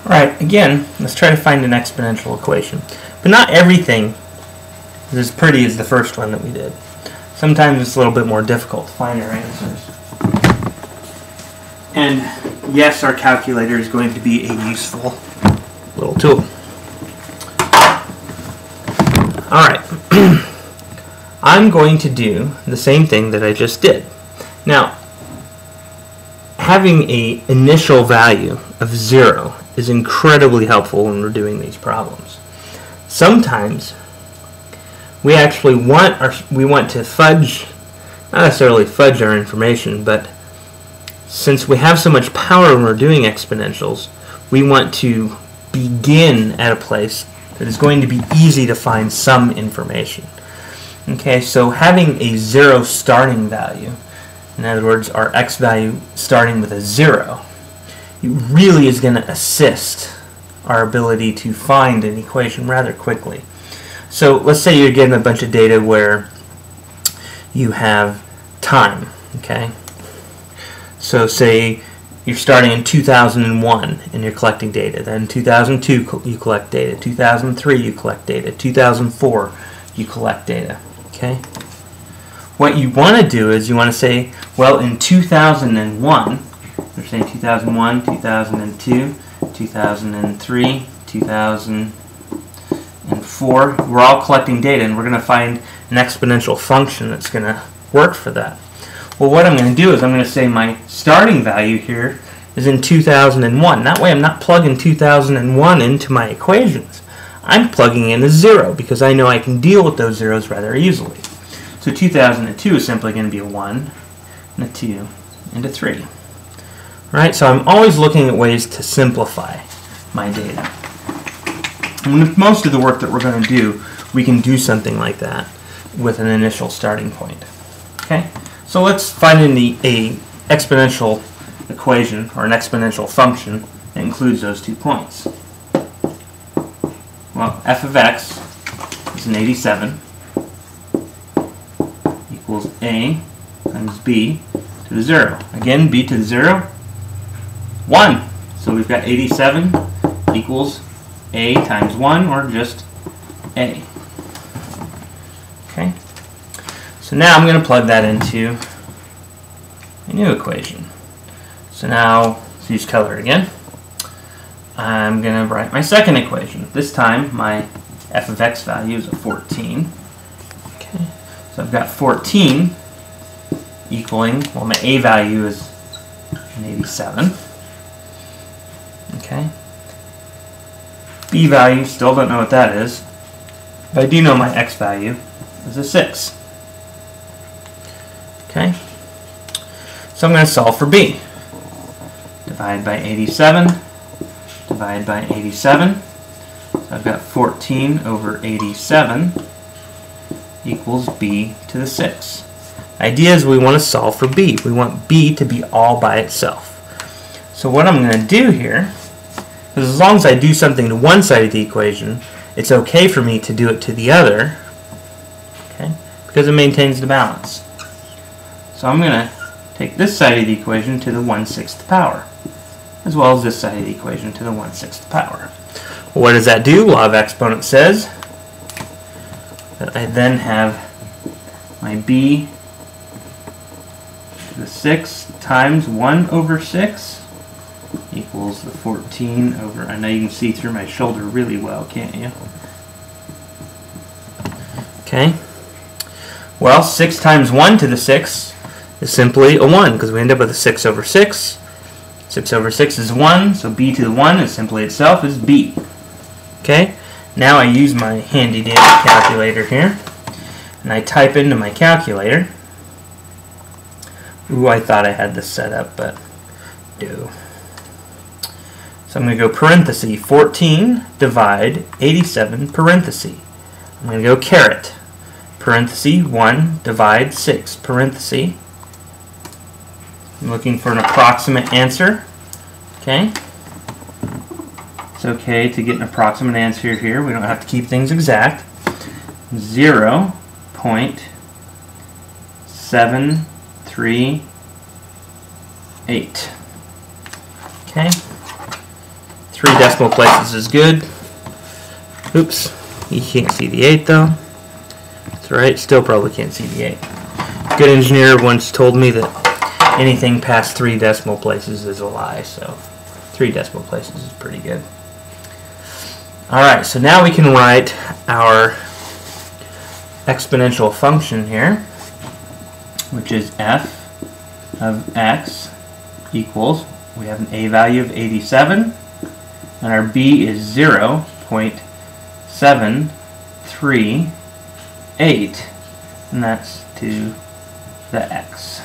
Alright, again, let's try to find an exponential equation. But not everything is as pretty as the first one that we did. Sometimes it's a little bit more difficult to find our answers. And yes, our calculator is going to be a useful little tool. Alright, I'm going to do the same thing that I just did. Now, having an initial value of 0 is incredibly helpful when we're doing these problems. Sometimes we actually want to fudge, not necessarily fudge our information, but since we have so much power when we're doing exponentials, we want to begin at a place that is going to be easy to find some information. Okay, so having a 0 starting value, in other words, our x value starting with a 0, it really is going to assist our ability to find an equation rather quickly. So let's say you're getting a bunch of data where you have time, okay? So say you're starting in 2001 and you're collecting data. Then 2002 you collect data. 2003 you collect data. 2004 you collect data, okay? What you want to do is you want to say, well, in 2001, we're saying 2001, 2002, 2003, 2004, we're all collecting data, and we're going to find an exponential function that's going to work for that. Well, what I'm going to do is I'm going to say my starting value here is in 2001. That way I'm not plugging 2001 into my equations. I'm plugging in a 0 because I know I can deal with those zeros rather easily. So 2002 is simply going to be a 1, and a 2, and a 3. Right? So I'm always looking at ways to simplify my data. And with most of the work that we're going to do, we can do something like that with an initial starting point. Okay? So let's find an exponential equation, or an exponential function, that includes those 2 points. Well, f of x is an 87 equals a times b to the 0. Again, b to the 0, 1. So we've got 87 equals a times 1, or just a. Okay. So now I'm going to plug that into a new equation. So now, let's use color again. I'm going to write my second equation. This time, my f of x value is a 14. Okay. So I've got 14 equaling, well, my a value is an 87. Okay. B value, still don't know what that is, but I do know my x value is a 6. Okay. So I'm going to solve for b. Divide by 87, divide by 87. So I've got 14 over 87 equals b to the 6. The idea is we want to solve for b. We want b to be all by itself. So what I'm going to do here is, as long as I do something to one side of the equation, it's okay for me to do it to the other, okay, because it maintains the balance. So I'm going to take this side of the equation to the 1/6 power, as well as this side of the equation to the 1/6 power. What does that do? Law of exponents says that I then have my b to the 6 times 1 over 6 equals the 14 over, I know you can see through my shoulder really well, can't you? Okay. Well, 6 times 1 to the 6 is simply a 1, because we end up with a 6 over 6. 6 over 6 is 1, so b to the 1 is simply itself is b. Okay? Now I use my handy dandy calculator here, and I type into my calculator. Ooh, I thought I had this set up, but do. So I'm going to go parenthesis 14 divide 87 parenthesis. I'm going to go caret parenthesis 1 divide 6 parenthesis. I'm looking for an approximate answer. Okay. It's okay to get an approximate answer here. We don't have to keep things exact. 0.738. Okay. 3 decimal places is good. Oops, you can't see the 8 though. That's right, still probably can't see the 8. A good engineer once told me that anything past 3 decimal places is a lie, so 3 decimal places is pretty good. Alright, so now we can write our exponential function here, which is f of x equals, we have an a value of 87, and our b is 0.738, and that's to the x.